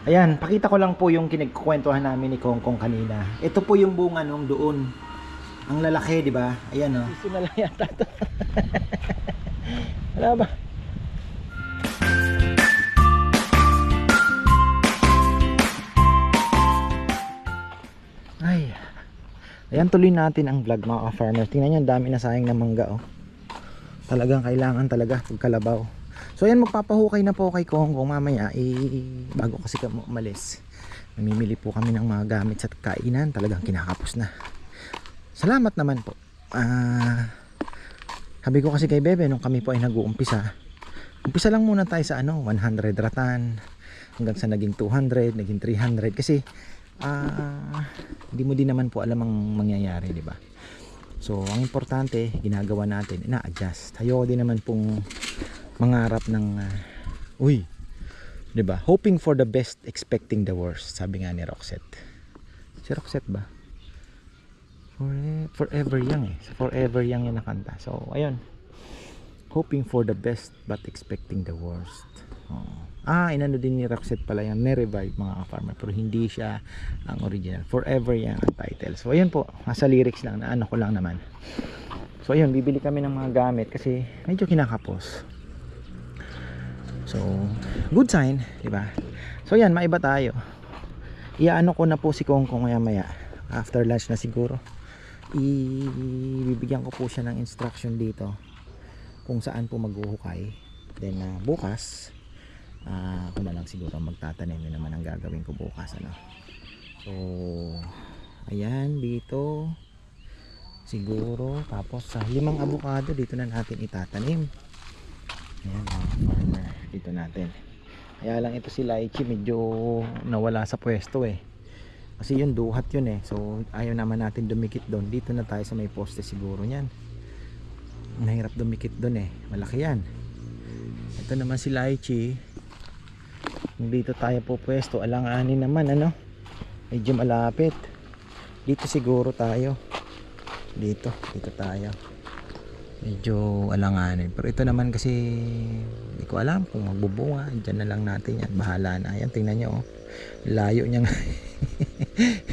Ayan, pakita ko lang po yung kinagkukwentuhan namin ni Kongkong kanina. Ito po yung bunga nung doon. Ang lalaki, di ba? Ayan, oh. Sisi na lang yata ito. Wala ba? Ay. Ayan, tuloy natin ang vlog mga ka-farmers. Tingnan nyo, ang dami na sayang na mangga, oh. Talagang kailangan talaga pagkalabaw. So ayan, magpapahukay na po kay Kongkong mamaya, bago kasi kami umalis. Namimili po kami ng mga gamit sa kainan. Talagang kinakapos na. Salamat naman po. Sabi ko kasi kay Bebe nung kami po ay nag-uumpisa, umpisa lang muna tayo sa 100 ratan hanggang sa naging 200, naging 300 kasi hindi mo din naman po alam ang mangyayari, di ba? So ang importante, ginagawa natin, ina-adjust. Ayoko din naman pong mangarap ng di ba? Hoping for the best, expecting the worst, sabi nga ni Roxette. Si Roxette ba? Forever Young Forever Young yung nakanta. So ayun, hoping for the best but expecting the worst. Inano din ni Roxette pala yan, ni-revive mga ka-farmer, pero hindi siya ang original. Forever Young ang title. So ayun po, nasa lyrics lang, na ano ko lang naman. So ayun, bibili kami ng mga gamit kasi medyo kinakapos. So good sign, di ba? So yan, maiba tayo. Iyaano ko na po si Kongkong maya after lunch na siguro. Ibibigyan ko po siya ng instruction dito kung saan po maghuhukay. Then bukas ako na lang siguro magtatanim. Yun naman ang gagawin ko bukas, ano. So ayan, dito siguro, tapos sa 5 avocado dito na natin itatanim. Ayan mga farmer, dito natin. Kaya lang ito si Lychee medyo nawala sa pwesto kasi yun duhat yun so ayaw naman natin dumikit doon. Dito na tayo sa may poste siguro niyan. Nahirap dumikit doon malaki yan. Ito naman si Lychee, dito tayo po pwesto, alanganin naman, medyo malapit. Dito siguro tayo, dito tayo, medyo alanganin. Pero ito naman kasi hindi ko alam kung magbubunga. Diyan na lang natin yan, bahala na. Ayan, tingnan nyo, layo niya nga.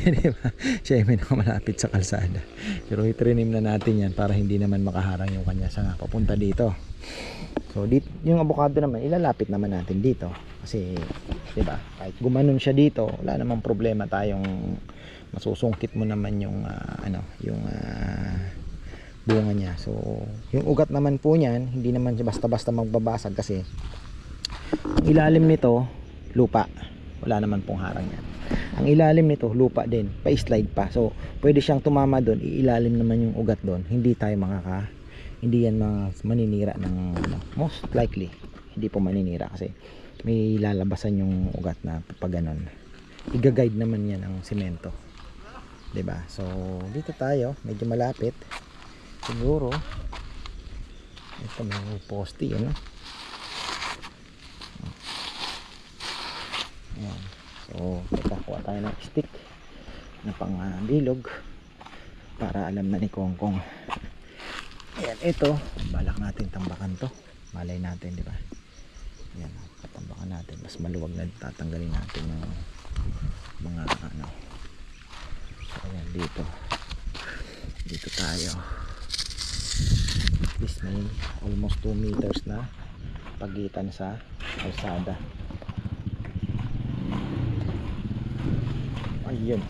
Diba? Siya ay may nakamalapit sa kalsada, pero itrinim na natin yan para hindi naman makaharang yung kanya sa papunta dito. So dito, yung avocado naman ilalapit naman natin dito kasi diba, kahit gumanon siya dito wala namang problema tayong masusungkit mo naman yung bunga niya. So yung ugat naman po niyan hindi naman basta-basta magbabasag kasi ang ilalim nito lupa, wala naman pong harang yan. Ang ilalim nito lupa din, pa-slide pa, so pwede siyang tumama doon, iilalim naman yung ugat doon, hindi yan maninira ng most likely hindi po maninira kasi may lalabasan yung ugat na pag ganon. Iga-guide naman yan ang semento, 'di ba? So dito tayo, medyo malapit siguro. Ito may poste yan, Ayan. So kuha tayo ng stick na pang bilog para alam na ni Kongkong. Ayan, ito balak natin tambakan to, malay natin, di ba? Ayan, tatambakan natin, mas maluwag na tatanggalin natin yung mga so ayan, dito tayo. This may almost 2 meters na pagitan sa kalsada. Ayun.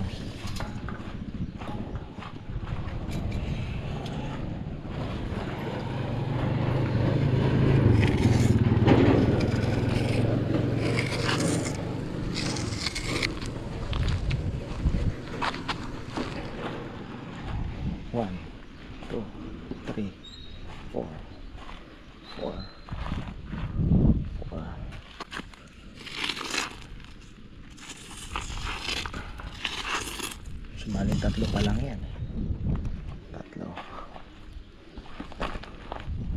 One, two, three, four. Sumaling 3 pa lang yan. 3.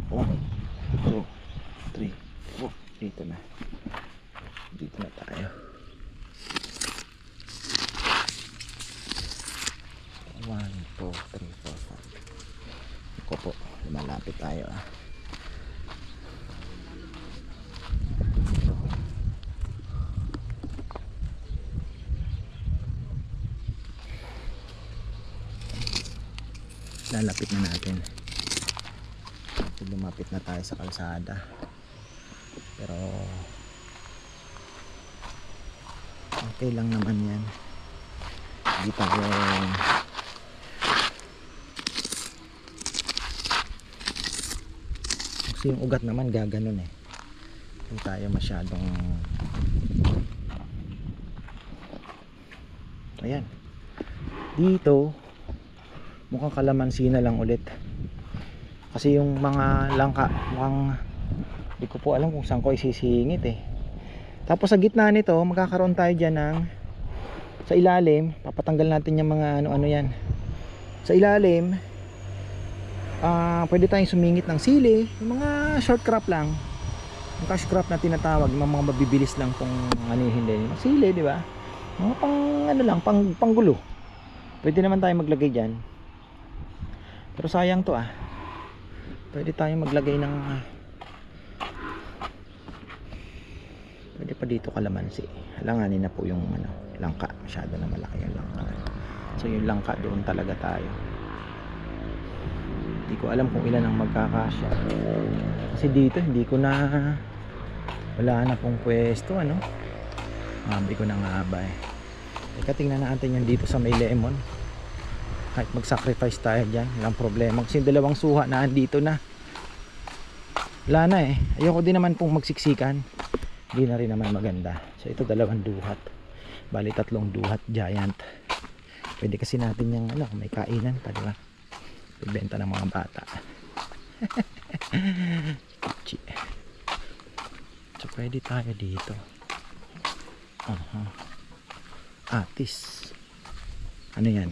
1, 2, 3, 4. Dito na tayo. 1, 2, 3, 4, 5. Ako po, malapit tayo ilalapit na natin. So, lumapit na tayo sa kalsada, pero okay lang naman yan. Hindi tayo kasi yung ugat naman gaganon eh, hindi tayo masyadong ayan. Dito mukhang kalamansi na lang ulit kasi yung mga langka mukhang hindi ko po alam kung saan ko isisingit eh. Tapos sa gitna nito magkakaroon tayo dyan ng sa ilalim, papatanggal natin yung mga ano-ano yan sa ilalim. Pwede tayong sumingit ng sili, yung mga short crop lang, yung cash crop na tinatawag, yung mga mabibilis lang kung anihin din yung sili, di ba? Mga pang ano lang, panggulo. Pwede naman tayong maglagay dyan, pero sayang to pwede tayong maglagay ng pwede pa dito kalamansi. Halanganin na po yung ano, langka, masyado na malaki yung langka. So yung langka doon talaga tayo. Hindi ko alam kung ilan ang magkakasya kasi dito hindi ko na wala na pong pwesto ano. Mabi ko na nga ba eh. Teka, tingnan natin yung dito sa may lemon. Kahit mag-sacrifice tayo dyan, walang problema kasi dalawang suha na andito na. Wala na eh. Ayoko din naman pong magsiksikan, hindi na rin naman maganda. So ito dalawang duhat, bali tatlong duhat giant. Pwede kasi natin yung ano, may kainan pa, diba? Ibenta ng mga bata. So pwede tayo dito. Atis. Ano yan?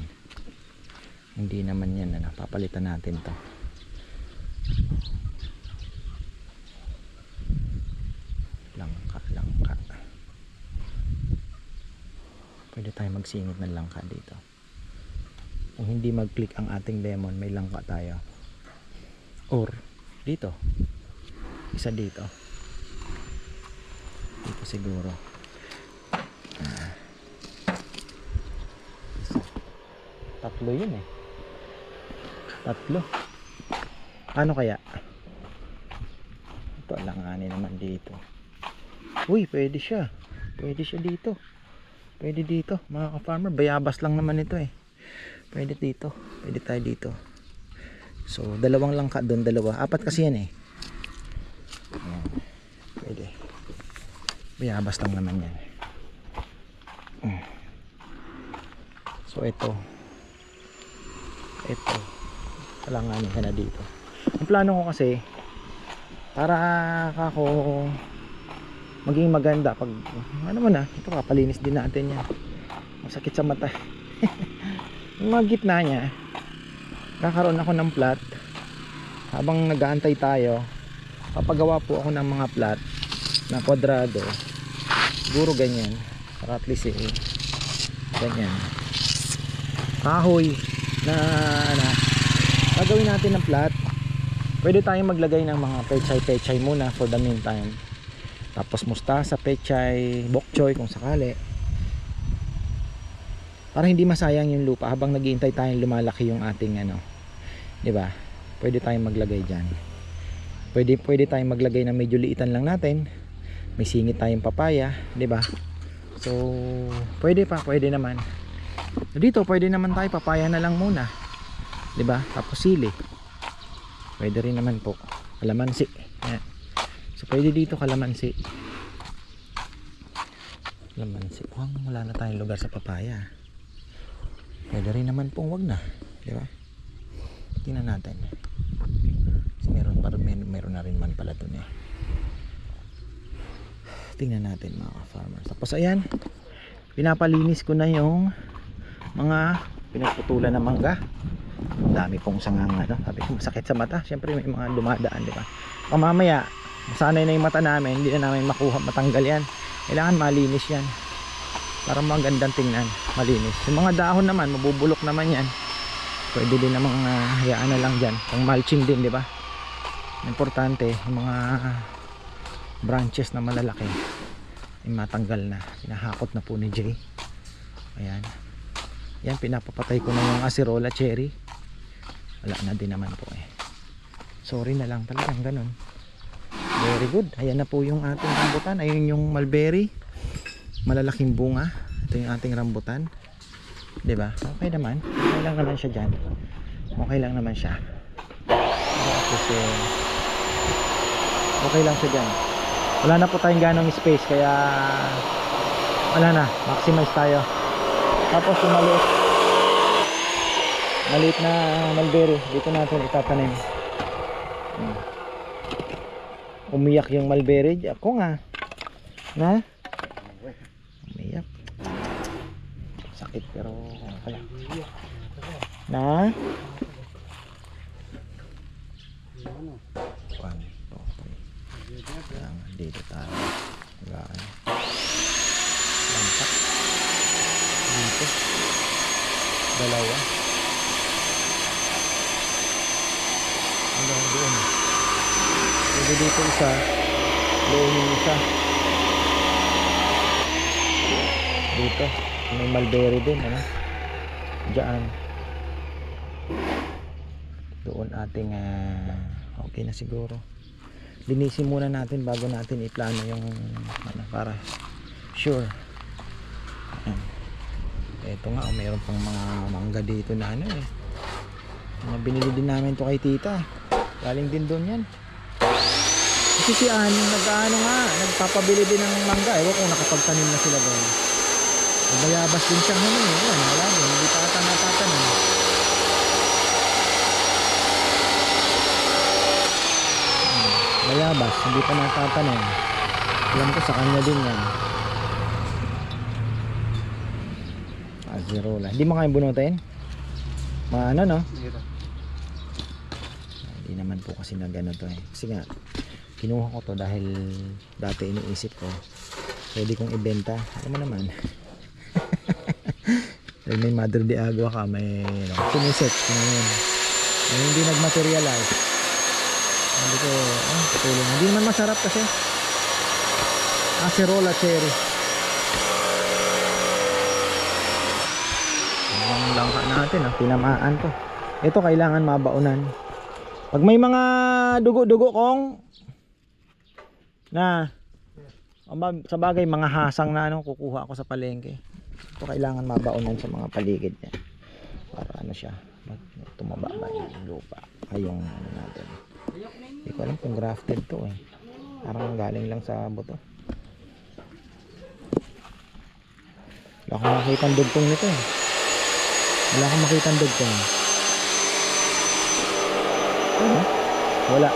Hindi naman yan ano. Papalitan natin to. Langka. Pwede tayo magsingit ng langka dito. Kung hindi mag-click ang ating lemon, may langka tayo. Or dito, isa dito siguro. Isa. Tatlo yun eh. Tatlo. Ano kaya? Ito alanganin naman dito. Uy, pwede siya dito. Pwede dito mga ka-farmer, bayabas lang naman ito eh. Pwede dito, pwede tayo dito. So dalawang langka doon, dalawa, apat kasi yan eh. Ayan. Pwede, bayabas lang naman yan. So ito kalanganin ka na dito. Ang plano ko kasi para ako maging maganda pag ano mo na, ito papalinis din natin yan. Masakit sa mata. Yung mga gitna niya, kakaroon ako ng plat. Habang nag-aantay tayo, papagawa po ako ng mga plat na kwadrado. Siguro ganyan, para at least ganyan. Kahoy na gagawin natin ng plat. Pwede tayong maglagay ng mga pechay muna for the meantime. Tapos mustasa, pechay, bok choy kung sakali. Para hindi masayang yung lupa habang naghihintay tayong lumalaki yung ating ano, 'di ba? Pwede tayong maglagay diyan. Pwede tayong maglagay na medyo liitan lang natin. May singit tayong papaya, 'di ba? So, pwede naman. Dito pwede naman tayo papaya na lang muna. 'Di ba? Tapos sili. Pwede rin naman po. Kalamansi. Ayan. So pwede dito kalamansi. Wala na tayong lugar sa papaya. Pwede rin naman pong wag na, di ba? Tingnan natin. Kasi meron na rin man pala dun eh. Tingnan natin mga farmers. Tapos ayan, pinapalinis ko na yung mga pinagputulan ng mangga. Ang dami pong sangang ano, sabi ko masakit sa mata. Siyempre may mga dumadaan, di ba? Mamaya, masanay na yung mata namin, hindi na namin matanggal yan. Kailangan malinis yan para magandang tingnan, malinis. Yung mga dahon naman, mabubulok naman yan. Pwede din na mga hayaan na lang dyan, pang mulching din, di ba? Importante, yung mga branches na malalaki ay matanggal na. Pinahakot na po ni Jay. Ayan. Yan, pinapapatay ko na yung acerola cherry. wala na din naman po eh. Sorry na lang, talagang ganun. Very good. Ayan na po yung ating rambutan. Ayun yung mulberry, malalaking bunga. Ito yung ating rambutan, 'di ba? Okay naman, okay lang naman siya dyan. Okay lang naman siya. Kasi okay lang siya dyan. Wala na po tayong ganong space, kaya wala na, maximize tayo. Tapos yung maliit na mulberry, dito natin itatanim. Umiyak yung mulberry. Ako nga na umiyak, sakit pero okay lang. Na 1, 2, 3. Dito tayo. Gaan. Lampak. Dito. Dalawa. Hanggang doon. Pwede dito isa. Doon yung isa. Dito. May mulberry din. Ano? Diyan. Doon ating okay na siguro. Linisin muna natin bago natin iplano yung ano, para sure. Ito nga, mayroon pang mga mangga dito na ano eh. Binili din namin to kay tita. Galing din doon yan. Kasi si Ann, nagpapabili din ng mangga. Ewan kung nakapagtanim na sila doon. Bayabas din siya ano eh. Yan, wala din. Hindi pa ata natatanim. Bayabas, hindi pa natatanim. Alam ko sa kanya din yan. Azerola. Hindi mo kayang bunutin? Ano no? Hindi naman po kasi na gano'n to eh. Kasi nga, kinuha ko to dahil dati iniisip ko pwede kong ibenta. Alam mo naman. Dahil may Mother de Agua ka, may siniset ngayon. Hindi nag-materialize. Hindi ko, patulong. Hindi naman masarap kasi. Acerola cherry. Ang langka natin, tinamaan to. Ito kailangan mabaunan. Pag may mga dugo-dugo kong na sa bagay mga hasang na kukuha ako sa palengke. Ito kailangan mabaunan sa mga paligid niya. Para ano siya, tumaba ba yung lupa. Ay yung ano natin. Hindi ko alam kung grafted to eh. Parang galing lang sa buto. Wala akong makitang dugtong nito eh. Wala akong makitang dugtong. Ano? Wala.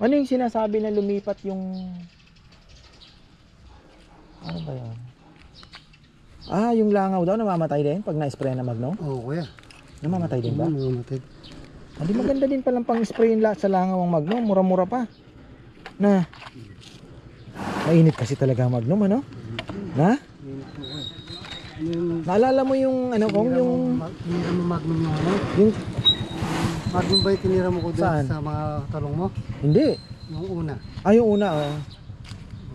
Ano yung sinasabi na lumipat yung ano ba yun? Yung langaw daw namamatay din pag na-spray na Magnum? Oo, kuya. Namamatay din ba? Namamatay. Hindi maganda din palang pang-spray sa langaw ang Magnum, mura-mura pa. Na mainit kasi talaga ang Magnum, ano? Na? Naalala mo yung ano kong yung Tinira mo Magnum yung ano? yung Magnum ba yung tinira mo ko Saan? doon sa mga talong mo? hindi. Yung una. Yung una oh.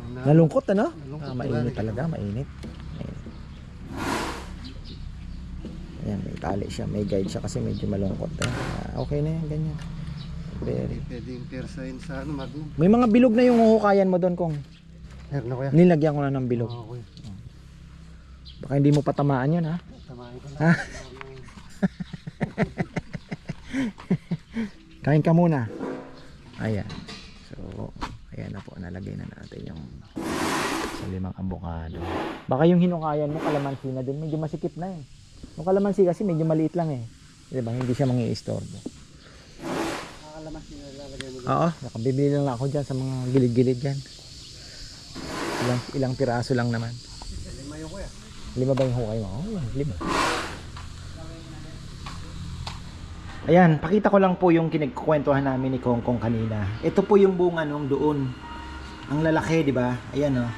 Una. Nalungkot ano? Nalungkot Mainit talaga. talaga, mainit. Ayan, may tali siya, may guide siya kasi medyo malungkot. Okay na yan, ganyan. Very. Pwede yung persahin sa ano, Magnum. May mga bilog na yung huhukayan mo doon kung Meron na kuya. nilagyan ko na ng bilog. Oo, kuya. Baka hindi mo patamaan yun ha. Tamahin ko na. Ha? Kain ka muna. Ayan. So, ayan na po. Nalagay na natin yung sa limang avocado. Baka yung hinukayan mo, kalamansi na din. Medyo masikip na eh. Yung kalamansi kasi medyo maliit lang eh. Diba? Hindi siya mangi-istorbo. Kalamansi na lalagay mo doon. Oo. Nakabibili lang ako dyan sa mga gilid-gilid dyan. Ilang piraso lang naman. 5 yung kuya. 5 ba yung hukay mo? Oo, 5. Ayan, pakita ko lang po yung kinagkukwentuhan namin ni Kongkong kanina. Ito po yung bunga nung doon. Ang lalaki, di ba? Ayan oh.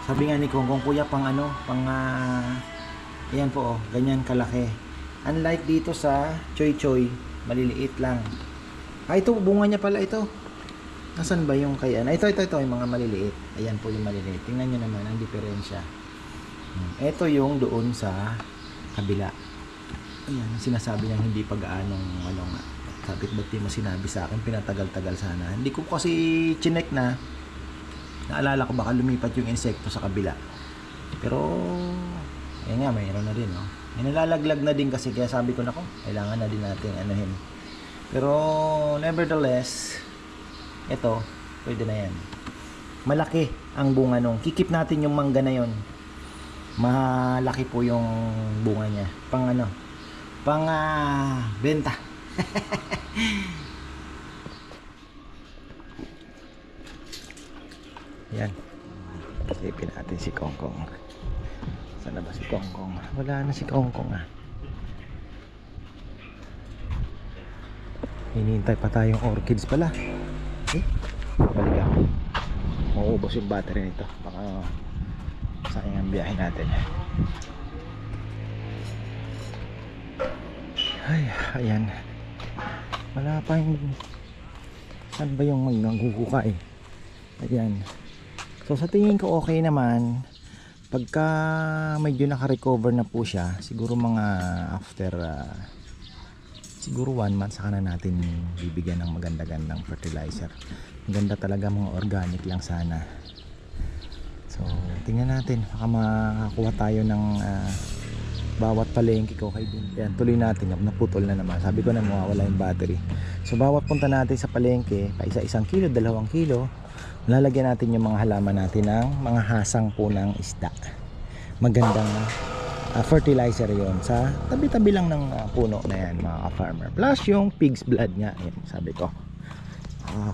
Sabi nga ni Kongkong, kuya, pang ano, pang ayan po oh, ganyan kalaki. Unlike dito sa Choy Choy, maliliit lang. Ito, bunga niya pala ito. Nasaan ba yung kay ano? Ito, yung mga maliliit. Ayan po yung maliliit. Tingnan nyo naman ang diferensya. Ito yung doon sa kabila. Ayan, sinasabi niya hindi pag-aanong ano nga. Sabi, ba't di mo sinabi sa akin, pinatagal-tagal sana. Hindi ko kasi chinek na. Naalala ko baka lumipat yung insekto sa kabila. Pero, ayan nga, mayroon na din, no? May nalalaglag na din kasi, kaya sabi ko, nako, kailangan na din natin anuhin. Pero, nevertheless, ito, pwede na yan. Malaki ang bunga nung. Kikip natin yung mangga na yon. Malaki po yung bunga niya. Pang ano, pang benta. Yan. Silipin natin si Kongkong. Saan na ba si Kongkong? Wala na si Kongkong Hinihintay pa tayong orchids pala. Balik ako. Mauubos yung battery nito. Baka sayang ang biyahe natin. Ay, ayan. Wala pa yung... Saan ba yung maghuhukay? Ayan. So sa tingin ko okay naman. Pagka medyo naka-recover na po siya, siguro mga after siguro 1 month saka na natin bibigyan ng maganda-gandang fertilizer. Maganda talaga, mga organic lang sana. So tingnan natin, baka makakuha tayo ng bawat palengke ko kay din. Yan, tuloy natin. Naputol na naman. Sabi ko na mawawala yung battery. So bawat punta natin sa palengke, pa isa-1 kilo, 2 kilo, lalagyan natin yung mga halaman natin ng mga hasang po ng isda. Magandang fertilizer yon sa tabi-tabi lang ng puno na yan, mga farmer. Plus yung pig's blood nga. Yan, sabi ko.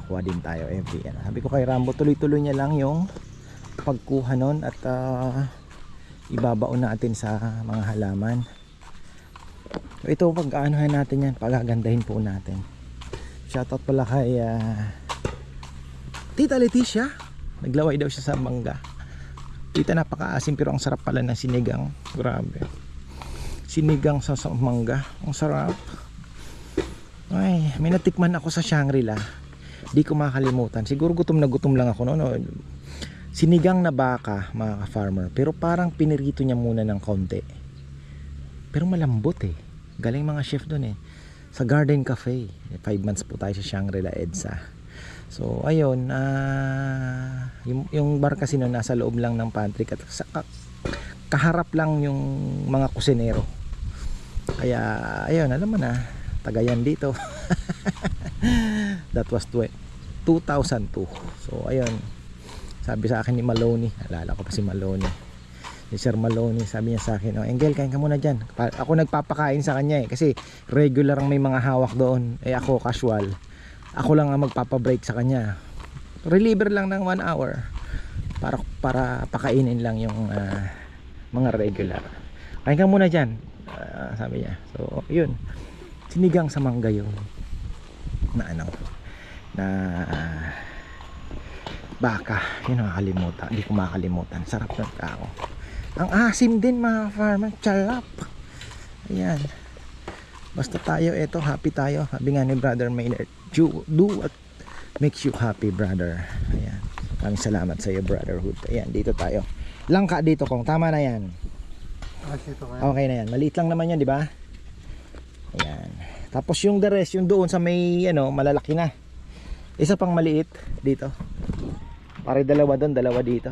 Kuha din tayo every yan. Sabi ko kay Rambo, tuloy-tuloy niya lang yung pagkuha nun at ibabaon natin sa mga halaman. So ito, pag-aanohan natin yan, pagagandahin po natin. Shoutout pala kay Tita Leticia. Naglaway daw siya sa mangga. Tita, napakaasim pero ang sarap pala ng sinigang. Grabe. Sinigang sa mangga, ang sarap. Ay, may natikman ako sa Shangri-La. Di ko makalimutan. Siguro gutom na gutom lang ako no. Sinigang na baka, mga ka-farmer. Pero parang pinirito niya muna ng konti. Pero malambot eh. Galing mga chef doon eh. Sa Garden Cafe. 5 months po tayo sa Shangri-La EDSA. So ayun, yung bar kasi noon nasa loob lang ng pantry. Kaharap lang yung mga kusinero. Kaya ayun, alam mo na. Tagayan dito. That was 2002. So ayun. Sabi sa akin ni Maloney, alala ko pa si Maloney, si Sir Maloney, sabi niya sa akin, Engel, kain ka muna dyan. Ako nagpapakain sa kanya kasi regular ang may mga hawak doon. Ako casual. Ako lang ang magpapabreak sa kanya. Reliever lang ng 1 hour para pakainin lang yung mga regular. Kain ka muna dyan, sabi niya. So yun, sinigang sa mangga yun na baka, yun nakakalimutan. Hindi ko makalimutan. Sarap ng tao. Ang asim din, mga farmer. Charap. Ayan. Basta tayo, eto, happy tayo. Sabi nga ni Brother Maynard, do what makes you happy, brother. Ayan. Maraming salamat sa iyo, brotherhood. Ayan, dito tayo. Langka dito, Kong. Tama na yan. Okay na yan. Maliit lang naman yan, di ba? Ayan. Tapos yung the rest, yung doon sa may, malalaki na. Isa pang maliit dito. Pare dalawa doon, dalawa dito.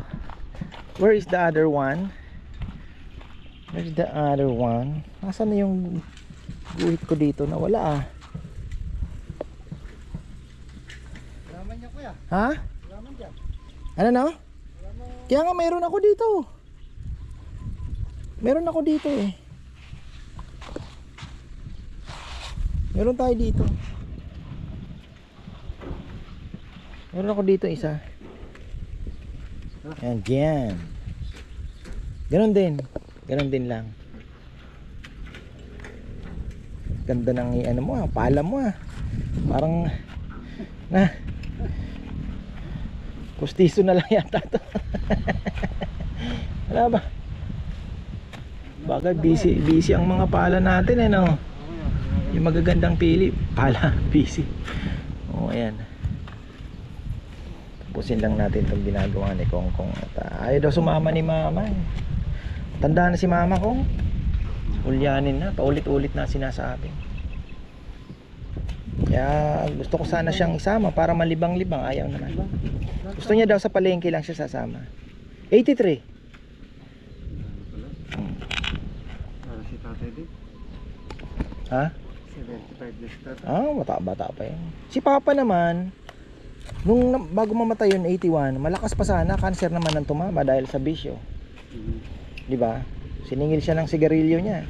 Where is the other one? Where's the other one? Nasaan na yung guhit ko dito? Nawala Laman niya kuya. Ha? Laman dyan. Ano na? Kaya nga mayroon ako dito. Meron ako dito eh. Meron tayo dito. Meron ako dito isa. Ayan, dyan. Ganon din lang. Ganda ng ano mo pala mo Parang na kustiso na lang yata to. Wala ba? Bagay busy ang mga pala natin no. Yung magagandang pili, pala busy. Ayan. Tapusin lang natin itong ginagawa ni Kongkong at ayaw daw sumama ni Mama Tanda na si Mama Kong. Ulyanin na, paulit-ulit na sinasabi. Kaya gusto ko sana siyang isama para malibang-libang, ayaw naman. Gusto niya daw sa palengke lang siya sasama. 83. Para si tatay din. Ha? 75 years tatay. Bata pa yun. Si Papa naman, nung bago mamatay yun 81, malakas pa sana, cancer naman ang tumama dahil sa bisyo. Di ba? Siningil siya ng sigarilyo niya.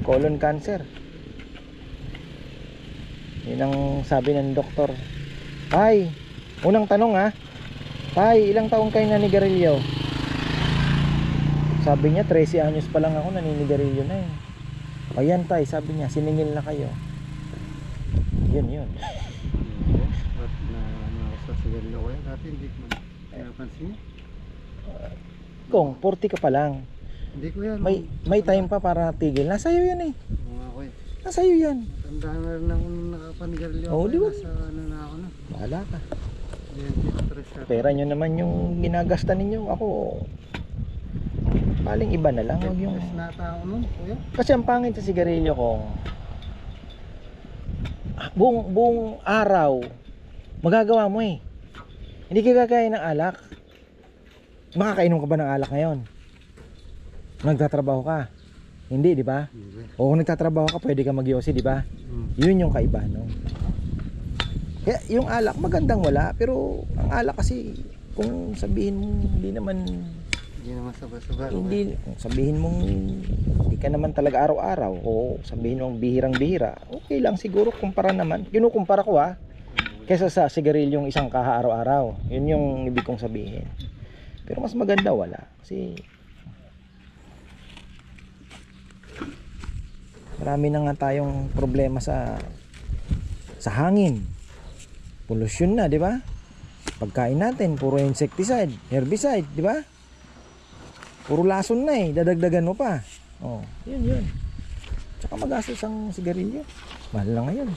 Colon cancer. Yun ang sabi ng doktor. Tay, unang tanong Tay, ilang taong kayo naninigarilyo? Sabi niya 13 anyos pa lang ako naninigarilyo na Ayan tay, sabi niya siningil na kayo. Yun. Ba't na ano ako sa sigarilyo ko yan? Dati hindi ko napansin. Kung 40 ka pa lang, Hindi ko yan. may time pa para tigil. Nasa iyo yan Oo nga ko Nasa iyo yan. Tandaan na rin akong nakapanigarilyo ako. Di ba? Nasa ano na ako na. Bahala ka. 23 Pera nyo naman yung ginagasta ninyo. Ako paling iba na lang. Wag yung... na tao nun, kuya. Kasi ang pangit sa sigarilyo ko, buong araw magagawa mo Hindi ka gagaya ng alak. Makakainom ka ba ng alak ngayon? Nagtatrabaho ka? Hindi, di ba? O kung nagtatrabaho ka, pwede ka mag-yosi, di ba? Yun yung kaiba, no? Kaya yung alak magandang wala, pero ang alak kasi kung sabihin mo hindi naman sabay-sabay. hindi kung sabihin mong hindi ka naman talaga araw-araw o sabihin mong bihirang-bihira, okay lang siguro kumpara naman. Kinukumpara ko kaysa sa sigarilyong isang kaha araw-araw. Yun yung ibig kong sabihin. Pero mas maganda wala kasi marami na nga tayong problema sa hangin. Pollution na, di ba? Pagkain natin puro insecticide, herbicide, di ba? Puro lason na dadagdagan mo pa. Yun. Tsaka magastos ang sigarilyo. Mahal lang ngayon.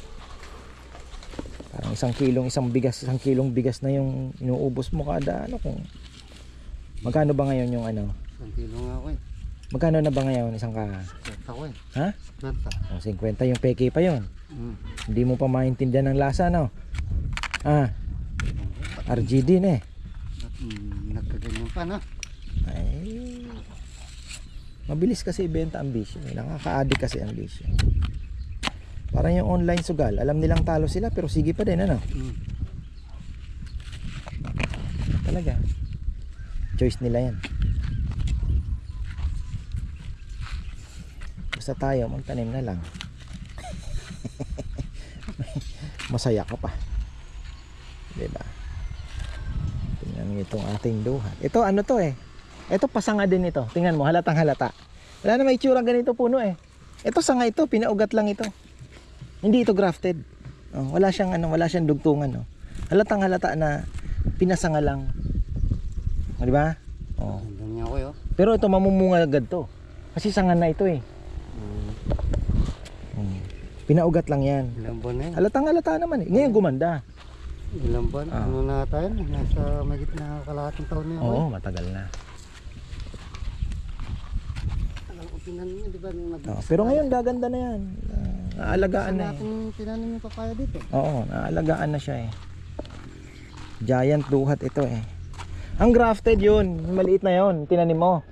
Parang isang kilong bigas na yung inuubos mo kada kung magkano ba ngayon yung 1 kilo nga ako Magkano na ba ngayon isang kaha? 50 ko Ha? 50. 50 yung peke pa yon. Hindi mo pa maintindihan ng lasa, no? RGD na Nagkaganyan pa, no? Ay, mabilis kasi ibenta ang bisyo. Nakaka-addict kasi ang bisyo. Parang yung online sugal, alam nilang talo sila pero sige pa din, ano? Talaga. Choice nila yan. Basta tayo, magtanim na lang. Masaya ka pa. Diba? Tingnan mo itong ating duhat. Ito ano to Ito pasanga din ito. Tingnan mo, halatang halata. Wala na may itsura ganito puno Ito sanga ito, pinaugat lang ito. Hindi ito grafted. Wala siyang dugtungan, Halatang halata na pinasanga lang. Di ba? Ganyan ako Pero ito mamumunga agad to. Kasi sanga na ito Pinaugat lang yan. Ilang buwan na yan? Halatang halata naman Ngayon gumanda. Ilang buwan? Ano na tayo? Nasa magit na kalahating taon na ako. Oo, matagal na. Tinanim niya, di ba? Pero ngayon gaganda na yan. Naalagaan na natin tinanim yung papaya dito. Oo, naalagaan na siya Giant duhat ito Ang grafted yun, yung maliit na yun, tinanim mo.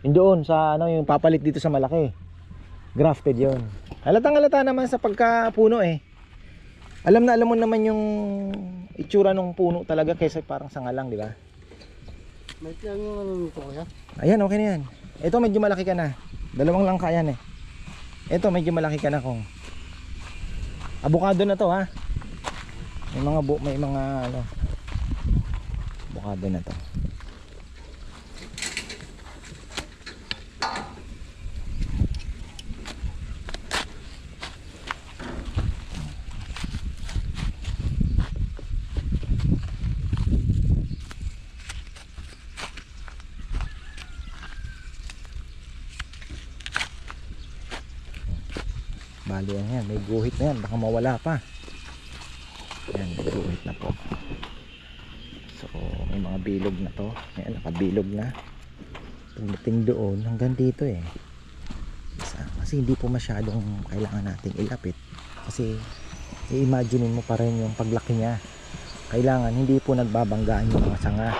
Yung doon sa yung papalit dito sa malaki. Grafted yun. Halatang halata naman sa pagkapuno Alam mo naman yung itsura ng puno talaga kaysa parang sanga lang, di ba? May lang yung ano nito kuya? Ayan, okay na yan. Ito medyo malaki ka na. 2 langka yan Ito medyo malaki ka na kung. Avocado na to May mga avocado na to. Bali yan, may guhit na yan, baka mawala pa. Yan, may guhit na po. So may mga bilog na to. Ayan, nakabilog na. Pagdating doon hanggang dito eh. Kasi hindi po masyadong kailangan nating ilapit. Kasi i-imagine mo pa rin yung paglaki niya. Kailangan hindi po nagbabanggaan yung mga sanga.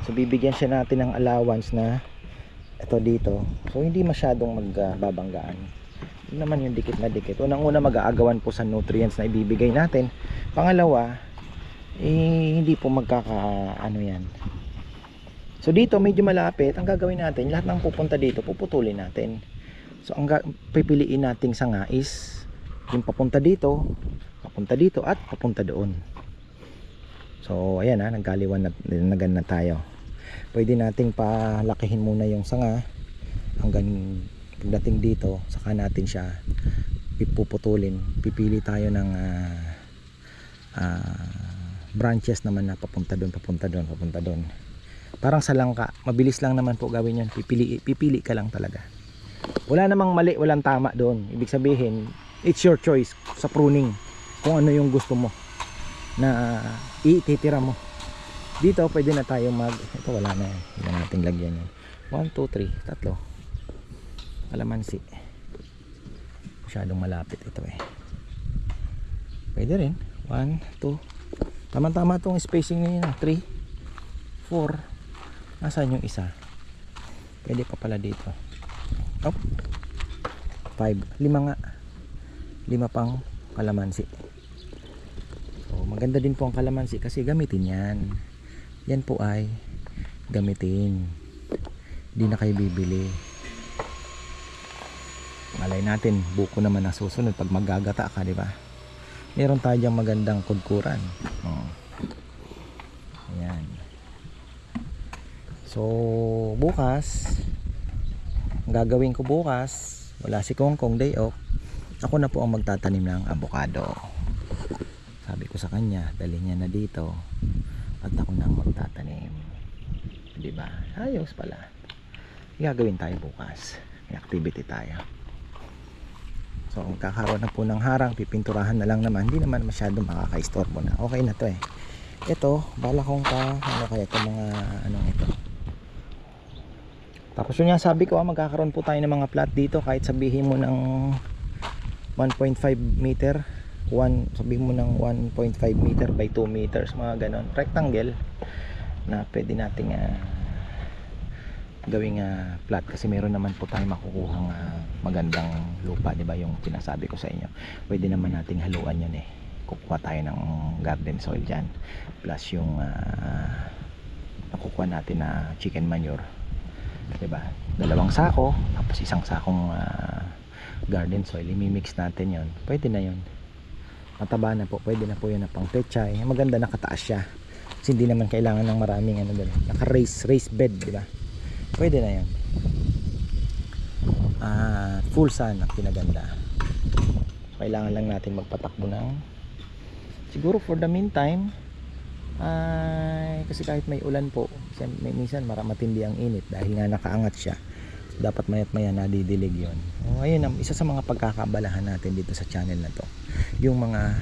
So bibigyan siya natin ng allowance na ito dito. So hindi masyadong magbabanggaan. Yun naman yung dikit na dikit. Unang-una mag-aagawan po sa nutrients na ibibigay natin. Pangalawa, hindi po ano yan. So dito medyo malapit. Ang gagawin natin, lahat ng pupunta dito puputulin natin. So ang pipiliin nating sanga is yung papunta dito at papunta doon. So ayan nagkaliwan na tayo. Pwede nating palakihin muna yung sanga hanggang pagdating dito, saka natin siya puputulin. Pipili tayo ng branches naman na papunta doon. Parang sa langka, mabilis lang naman po gawin 'yan. Pipili ka lang talaga. Wala namang mali, walang tama doon. Ibig sabihin, it's your choice sa pruning kung ano yung gusto mo na ititira mo. Dito pwede na tayo ito wala na yan. Hindi na natin lagyan yan. 1, 2, 3, tatlo. Kalamansi. Masyadong malapit ito eh. Pwede rin. 1, 2. Tama-tama itong spacing niya. 3, 4. Nasaan yung isa? Pwede pa pala dito. 5. 5 nga. 5 pang kalamansi. So maganda din po ang kalamansi kasi gamitin yan. Yan po ay gamitin. Hindi na kayo bibili. Malay natin, buko naman ang susunod pag magagata ka, di ba? Meron tayo diyang magandang kudkuran. Ayan. So bukas, ang gagawin ko bukas, wala si Kongkong day off, ako na po ang magtatanim ng avocado. Sabi ko sa kanya, dali niya na dito at ako na ang magtatanim. Diba? Ayos pala. Gagawin tayo bukas. May activity tayo. So kakaroon na po ng harang, pipinturahan na lang naman. Hindi naman masyadong makaka-istorbo na. Okay na to eh. Ito, bala kong ano kaya itong mga anong ito. Tapos yun nga sabi ko, magkakaroon po tayo ng mga plot dito kahit sabihin mo ng 1.5 meter, sabihin mo ng 1.5 meter by 2 meters, mga ganon, rectangle na pwede nating gawing plot kasi meron naman po tayong makukuhang magandang lupa, di ba, yung sinasabi ko sa inyo. Pwede naman nating haluan yun eh. Kukuha tayo ng garden soil dyan plus yung nakukuha natin na chicken manure, diba, 2 sako tapos 1 sakong garden soil, imimix natin yon. Pwede na yon, mataba na po, pwede na po yun na pang pechay. Maganda nakataas siya kasi hindi naman kailangan ng maraming ano doon, naka raised bed, diba, pwede na yon. Full sun ang kinaganda. Kailangan lang natin magpatakbo ng siguro for the meantime kasi kahit may ulan po, minsan matindi ang init dahil nga nakaangat siya, dapat mayat maya nadidilig yon. Ayun ang isa sa mga pagkakabalahan natin dito sa channel na to, yung mga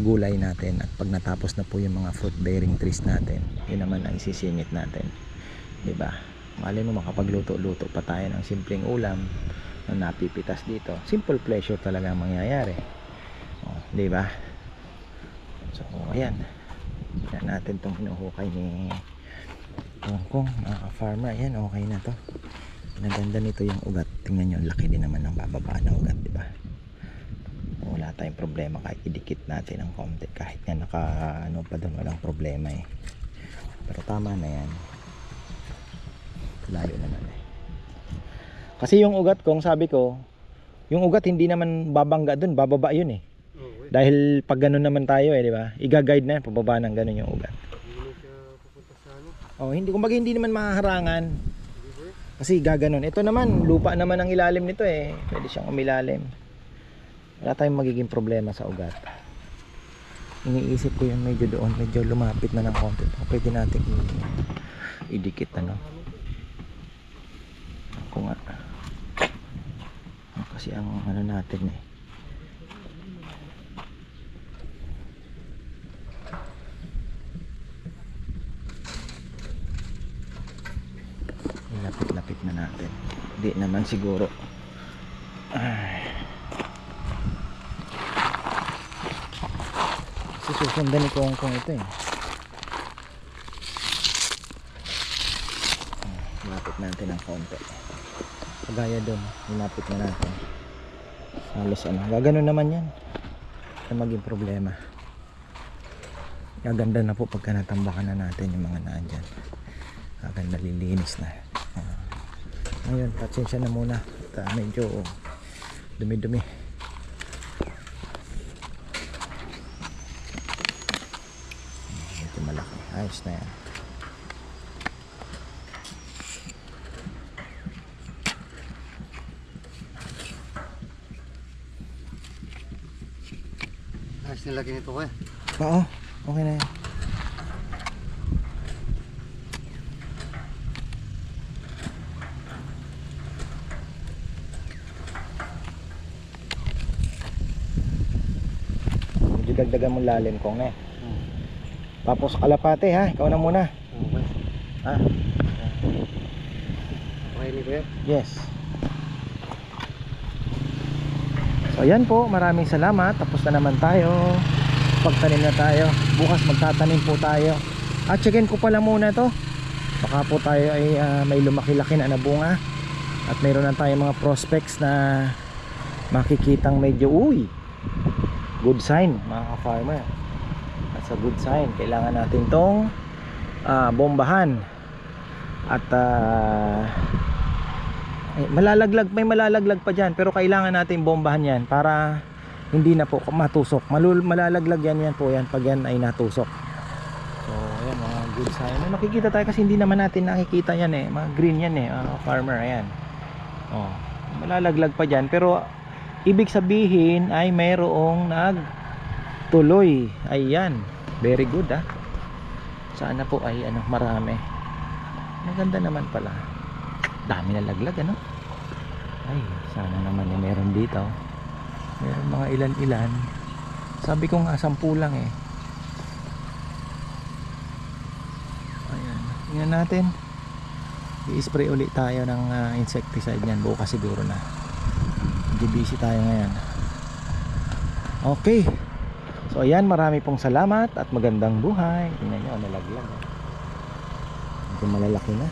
gulay natin, at pag natapos na po yung mga fruit bearing trees natin, yun naman ang isisingit natin, diba? Malay mo makapagluto-luto pa tayo ng simpleng ulam na napipitas dito. Simple pleasure talaga ang mangyayari, diba? So ayan, yan natin itong hinuhukay ni Kongkong, mga farmer. Ayan, okay na to. Naganda nito yung ugat. Tingnan nyo, laki din naman ng bababa ng ugat, diba? Wala tayong problema kahit idikit natin ng konti. Kahit nga naka ano pa doon, walang problema eh. Pero tama na yan. Layo naman eh. Kasi yung ugat, kung sabi ko, yung ugat hindi naman babangga doon, bababa yun eh. Dahil pag gano'n naman tayo eh, di ba? Iga-guide na pababa ng gano'n yung ugat. Hindi, kumbaga hindi naman mahaharangan. Kasi gaganon. Ito naman, lupa naman ang ilalim nito eh. Pwede siyang umilalim. Wala tayong magiging problema sa ugat. Iniisip ko yung medyo doon, medyo lumapit na ng konti. Pwede natin idikit ano. Ako nga. Kasi ang ano natin eh, lapit-lapit na natin. Hindi naman siguro. Ay. Kasi susundan ni Kong ito eh. Lapit natin ng konti. Kagaya doon, nilapit na natin. Halos gaganon naman yan. Na maging problema. Gaganda na po pagka natambakan na natin yung mga naan dyan. Gaganda, lilinis na. Ngayon, patsensya na muna. Medyo dumi-dumi. Medyo malaki. Ayos na yan. Ayos nilagay nito kuya. Oo, okay na yan. Medyo dagdagan mo lalim kong eh. Tapos kalapate ha, ikaw na muna. Okay. Ha? Okay ni kuya. Yes. So ayan po, maraming salamat. Tapos na naman tayo. Pagtanim na tayo. Bukas magtatanim po tayo. At checkin ko pala muna to. Baka po tayo ay may lumaki-laki na bunga. At mayroon na tayong mga prospects na makikitang medyo good sign mga ka-farmer. That's a good sign. Kailangan natin tong bombahan. At may malalaglag pa dyan, pero kailangan natin bombahan yan para hindi na po matusok. Malalaglag yan po yan pag yan ay natusok. So ayan, mga good sign. Makikita tayo kasi hindi naman natin nakikita yan eh. Mga green yan eh, farmer. Ayan. Oh, malalaglag pa dyan, pero ibig sabihin ay mayroong nagtuloy. Ayan, very good sana po ay marami. Maganda naman pala. Dami na laglag ay sana naman meron dito, meron mga ilan-ilan. Sabi ko nga 10 lang eh. Ayan, tingnan natin. I-spray ulit tayo ng insecticide niyan bukas siguro na. Medyo busy tayo ngayon. Okay, so ayan, marami pong salamat at magandang buhay. Tingnan nyo, nalaglag medyo malalaki na.